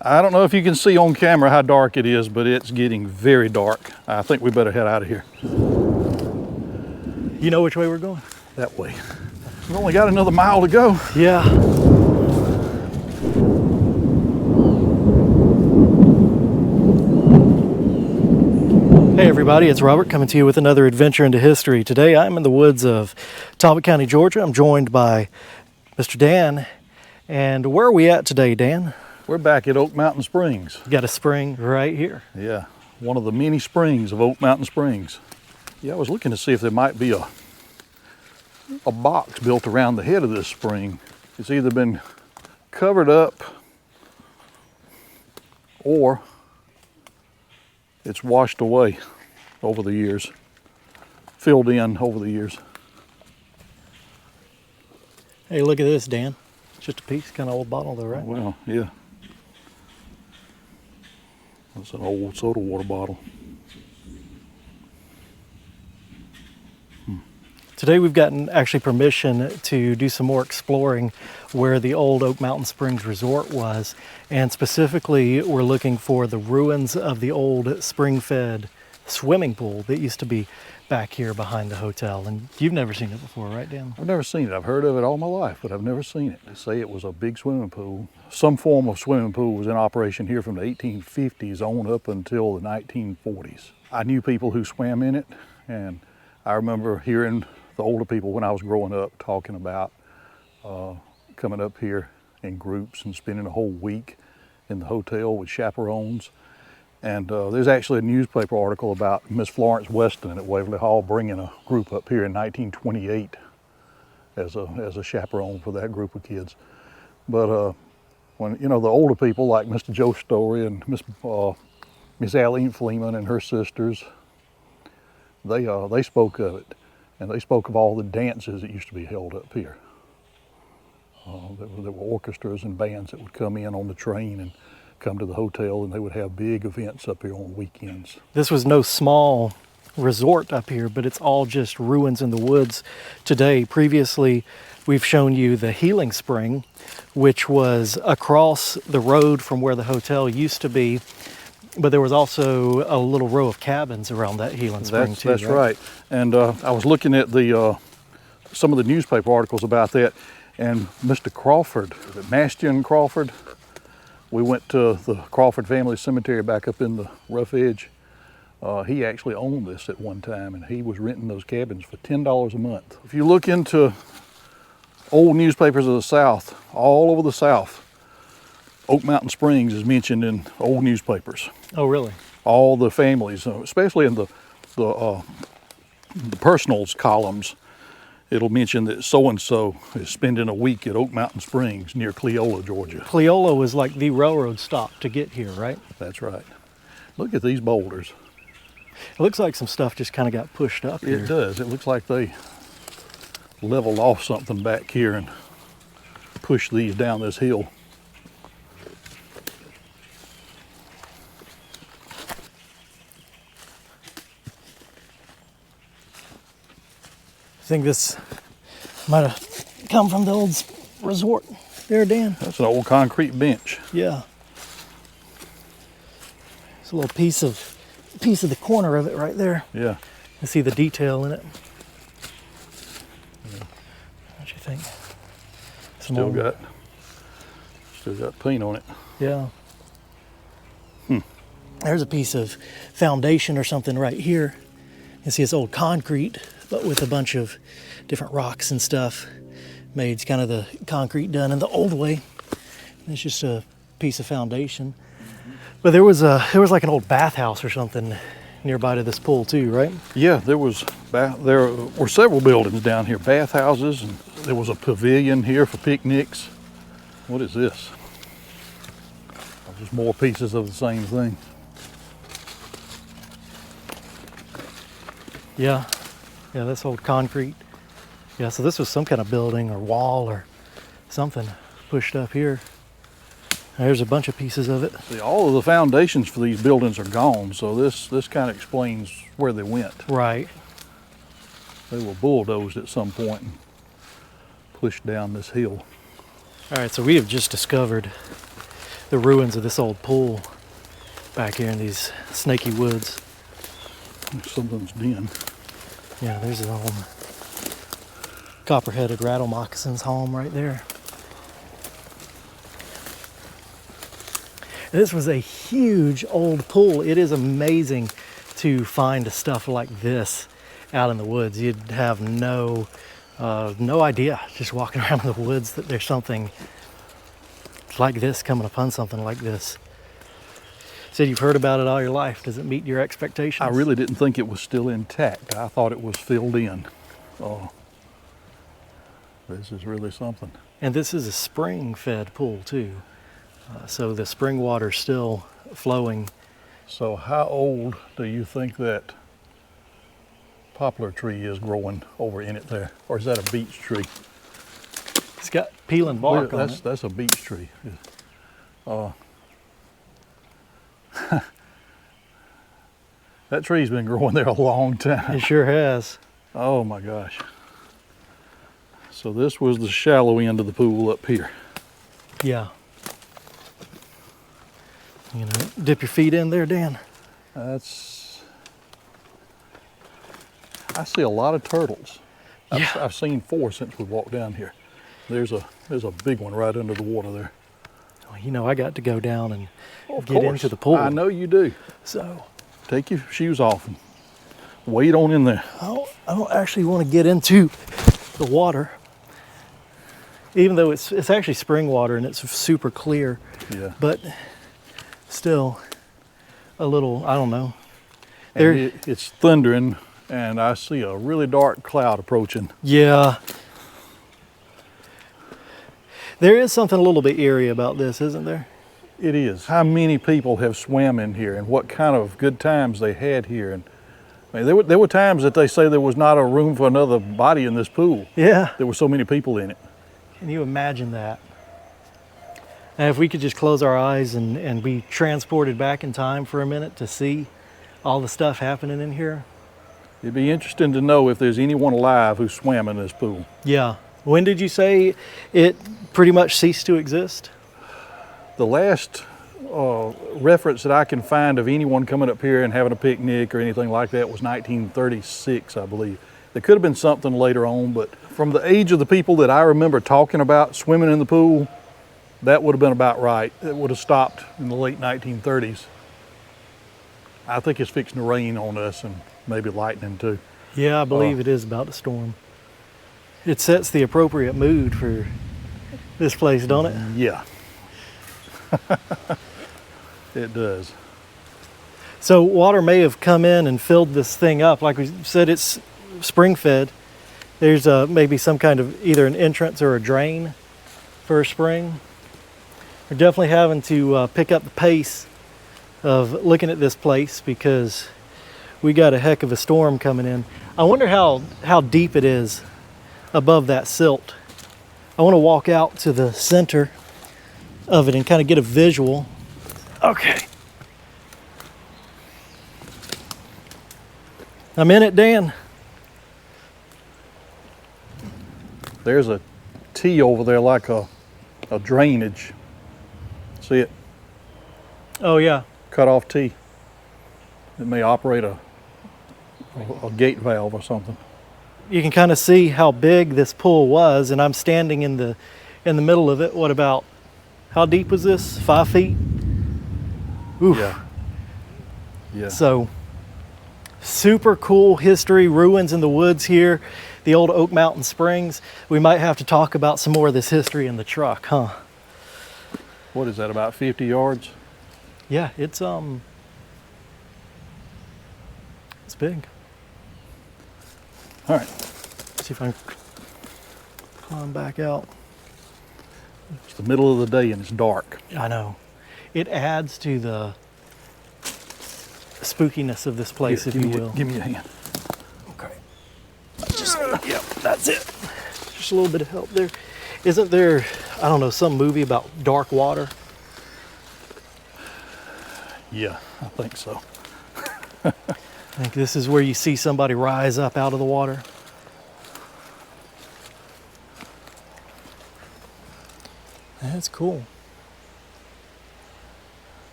I don't know if you can see on camera how dark it is, but it's getting very dark. I think we better head out of here. You know which way we're going? That way. We've only got another mile to go. Yeah. Hey everybody, it's Robert coming to you with another adventure into history. Today I'm in the woods of Talbot County, Georgia. I'm joined by Mr. Dan. And where are we at today, Dan? We're back at Oak Mountain Springs. You got a spring right here. Yeah, one of the many springs of Oak Mountain Springs. Yeah, I was looking to see if there might be a box built around the head of this spring. It's either been covered up or it's washed away over the years, filled in over the years. Hey, look at this, Dan. It's just a piece, kind of old bottle though, right? Well, yeah. That's an old soda water bottle. Today we've gotten actually permission to do some more exploring where the old Oak Mountain Springs Resort was. And specifically, we're looking for the ruins of the old spring-fed swimming pool that used to be back here behind the hotel. And you've never seen it before, right, Dan? I've never seen it. I've heard of it all my life, but I've never seen it. They say it was a big swimming pool. Some form of swimming pool was in operation here from the 1850s on up until the 1940s. I knew people who swam in it, and I remember hearing the older people when I was growing up talking about coming up here in groups and spending a whole week in the hotel with chaperones. And there's actually a newspaper article about Miss Florence Weston at Waverly Hall bringing a group up here in 1928 as a chaperone for that group of kids. But when, you know, the older people like Mr. Joe Story and Miss Alline Fleeman and her sisters, they spoke of it. And they spoke of all the dances that used to be held up here. There were orchestras and bands that would come in on the train and come to the hotel, and they would have big events up here on weekends. This was no small resort up here, but it's all just ruins in the woods today. Previously, we've shown you the Healing Spring, which was across the road from where the hotel used to be. But there was also a little row of cabins around that Healing Spring too. That's right. And I was looking at some of the newspaper articles about that, and Mr. Crawford, Mastian Crawford, we went to the Crawford family cemetery back up in the Rough Edge. He actually owned this at one time, and he was renting those cabins for $10 a month. If you look into old newspapers of the South, all over the South, Oak Mountain Springs is mentioned in old newspapers. Oh, really? All the families, especially in the personals columns, it'll mention that so-and-so is spending a week at Oak Mountain Springs near Cleola, Georgia. Cleola was like the railroad stop to get here, right? That's right. Look at these boulders. It looks like some stuff just kind of got pushed up here. It does. It looks like they leveled off something back here and pushed these down this hill. I think this might have come from the old resort there, Dan. That's an old concrete bench. Yeah. It's a little piece of the corner of it right there. Yeah. You see the detail in it. Yeah. What you think? Still got paint on it. Yeah. There's a piece of foundation or something right here. You see it's old concrete, but with a bunch of different rocks and stuff. Made kind of the concrete done in the old way. It's just a piece of foundation. But there was like an old bathhouse or something nearby to this pool too, right? Yeah, there were several buildings down here, bathhouses, and there was a pavilion here for picnics. What is this? Just more pieces of the same thing. Yeah, that's old concrete. Yeah, so this was some kind of building or wall or something pushed up here. There's a bunch of pieces of it. See, all of the foundations for these buildings are gone, so this kind of explains where they went. Right. They were bulldozed at some point and pushed down this hill. All right, so we have just discovered the ruins of this old pool back here in these snaky woods. Something's den. Yeah, there's an old copper-headed rattle moccasin's home right there. This was a huge old pool. It is amazing to find stuff like this out in the woods. You'd have no idea just walking around in the woods that there's something like this coming upon something like this. Said you've heard about it all your life. Does it meet your expectations? I really didn't think it was still intact. I thought it was filled in. Oh, this is really something. And this is a spring-fed pool too. So the spring water's still flowing. So how old do you think that poplar tree is growing over in it there? Or is that a beech tree? It's got peeling bark on it. That's a beech tree. That tree's been growing there a long time. It sure has. Oh my gosh. So this was the shallow end of the pool up here. Yeah. You know, dip your feet in there, Dan. I see a lot of turtles. Yeah. I've seen 4 since we walked down here. There's a big one right under the water there. Well, you know, I got to go down and Of get course. into the pool. I know you do. So Take your shoes off and wade on in there. I don't actually want to get into the water, even though it's actually spring water and it's super clear. Yeah. But still, a little, I don't know. And it's thundering, and I see a really dark cloud approaching. Yeah. There is something a little bit eerie about this, isn't there? It is. How many people have swam in here, and what kind of good times they had here. And I mean, there were times that they say there was not a room for another body in this pool. Yeah. There were so many people in it. Can you imagine that? And if we could just close our eyes and be transported back in time for a minute to see all the stuff happening in here. It'd be interesting to know if there's anyone alive who swam in this pool. Yeah. When did you say it pretty much ceased to exist? The last reference that I can find of anyone coming up here and having a picnic or anything like that was 1936, I believe. There could have been something later on, but from the age of the people that I remember talking about swimming in the pool, that would have been about right. It would have stopped in the late 1930s. I think it's fixing to rain on us and maybe lightning too. Yeah, I believe it is about to storm. It sets the appropriate mood for this place, don't it? Yeah. It does. So water may have come in and filled this thing up. Like we said, it's spring fed. There's maybe some kind of either an entrance or a drain for a spring. We're definitely having to pick up the pace of looking at this place because we got a heck of a storm coming in. I wonder how deep it is above that silt. I want to walk out to the center of it and kind of get a visual. Okay. I'm in it, Dan. There's a T over there like a drainage. See it? Oh yeah. Cut off T. It may operate a gate valve or something. You can kind of see how big this pool was, and I'm standing in the middle of it. What about, how deep was this? 5 feet? Oof. Yeah. Yeah. So, super cool history, ruins in the woods here, the old Oak Mountain Springs. We might have to talk about some more of this history in the truck, huh? What is that, about 50 yards? Yeah, it's big. All right. Let's see if I can climb back out. It's the middle of the day and it's dark. I know. It adds to the spookiness of this place, if you will. Give me a hand. Okay. Yep, that's it. Just a little bit of help there. Isn't there, I don't know, some movie about dark water? Yeah, I think so. I think this is where you see somebody rise up out of the water. That's cool.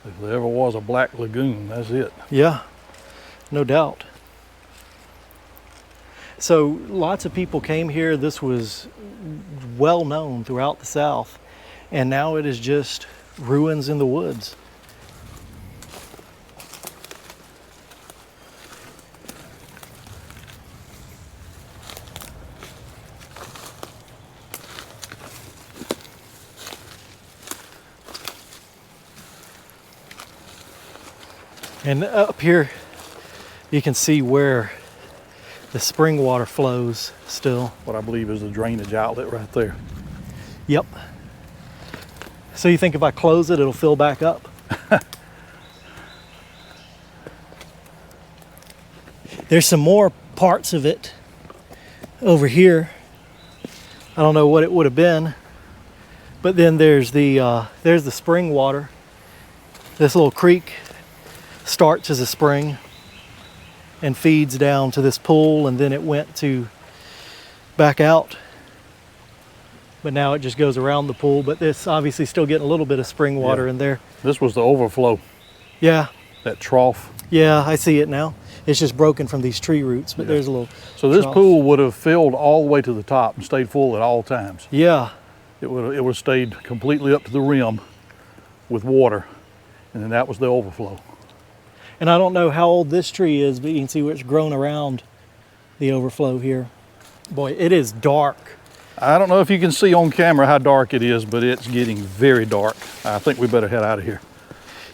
If there ever was a black lagoon, that's it. Yeah, no doubt. So lots of people came here. This was well known throughout the South, and now it is just ruins in the woods. And up here, you can see where the spring water flows still. What I believe is the drainage outlet right there. Yep. So you think if I close it, it'll fill back up? There's some more parts of it over here. I don't know what it would have been, but then there's the spring water. This little creek starts as a spring and feeds down to this pool, and then it went to back out, but now it just goes around the pool. But this obviously still getting a little bit of spring water in there. This was the overflow, Yeah, that trough. yeah, I see it now. It's just broken from these tree roots, but there's a little So this trough. pool would have filled all the way to the top and stayed full at all times. Yeah, It would have stayed completely up to the rim with water, and then that was the overflow. and I don't know how old this tree is, but you can see where it's grown around the overflow here. Boy, it is dark. I don't know if you can see on camera how dark it is, but it's getting very dark. I think we better head out of here.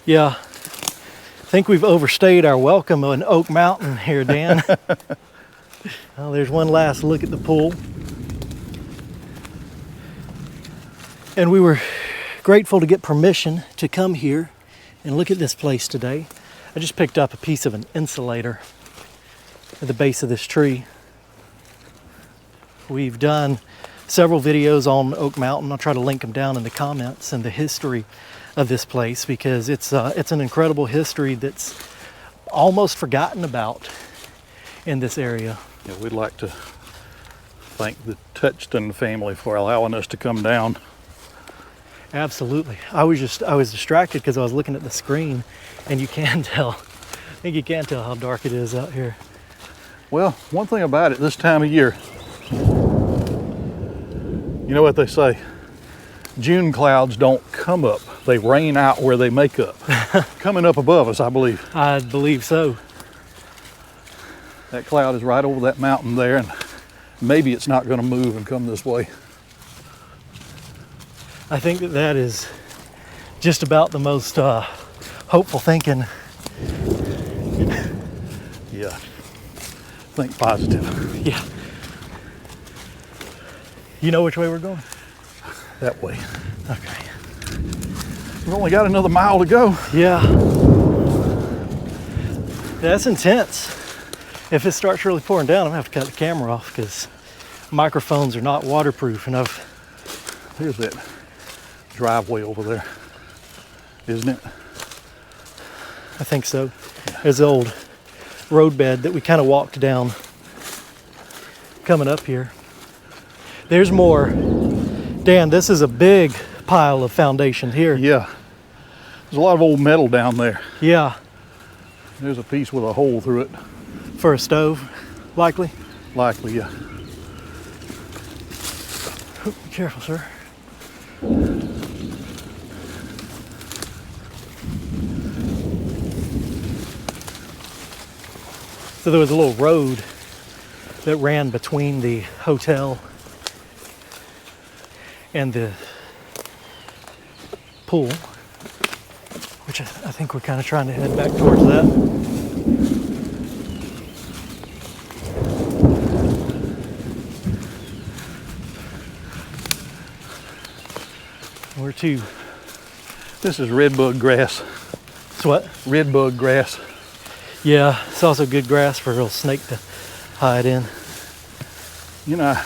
Yeah, I think we've overstayed our welcome on Oak Mountain here, Dan. Well, there's one last look at the pool. And we were grateful to get permission to come here and look at this place today. I just picked up a piece of an insulator at the base of this tree. We've done several videos on Oak Mountain. I'll try to link them down in the comments, and the history of this place, because it's an incredible history that's almost forgotten about in this area. Yeah, we'd like to thank the Touchton family for allowing us to come down. Absolutely. I was distracted because I was looking at the screen, and you can tell. I think you can tell how dark it is out here. Well, one thing about it this time of year, you know what they say, June clouds don't come up, they rain out where they make up. Coming up above us, I believe. I believe so. That cloud is right over that mountain there, and maybe it's not going to move and come this way. I think that is just about the most hopeful thinking. Yeah, think positive. Yeah. You know which way we're going? That way. Okay. We've only got another mile to go. Yeah. That's intense. If it starts really pouring down, I'm gonna have to cut the camera off because microphones are not waterproof, and There's that driveway over there, isn't it? I think so. There's the old roadbed that we kind of walked down coming up here. There's more. Dan, this is a big pile of foundation here. Yeah. There's a lot of old metal down there. Yeah, There's a piece with a hole through it. for a stove, likely. Likely, yeah. Be careful, sir. So there was a little road that ran between the hotel and the pool, which I think we're kind of trying to head back towards that. Where to? This is redbud grass. It's what? Redbud grass. Yeah, it's also good grass for a little snake to hide in. You know, I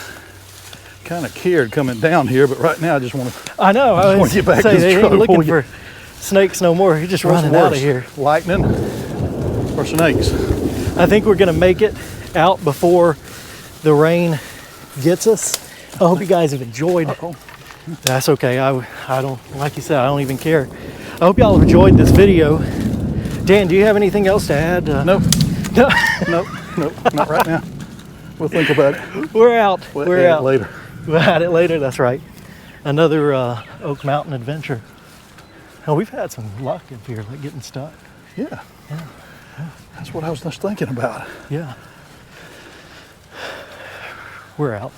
kind of cared coming down here, but right now I just want to. I know. I wanna was get back say to the they ain't truck looking before for snakes no more. You're just running out of here. Lightning or snakes? I think we're gonna make it out before the rain gets us. I hope you guys have enjoyed. Uh-oh. That's okay. I don't, like you said, I don't even care. I hope y'all have enjoyed this video. Dan, do you have anything else to add? Nope. No. Nope, not right now. We'll think about it. We're out. We're out. Later. We'll add it later, that's right. Another Oak Mountain adventure. Oh, we've had some luck up here, like getting stuck. Yeah. That's what I was just thinking about. Yeah. We're out.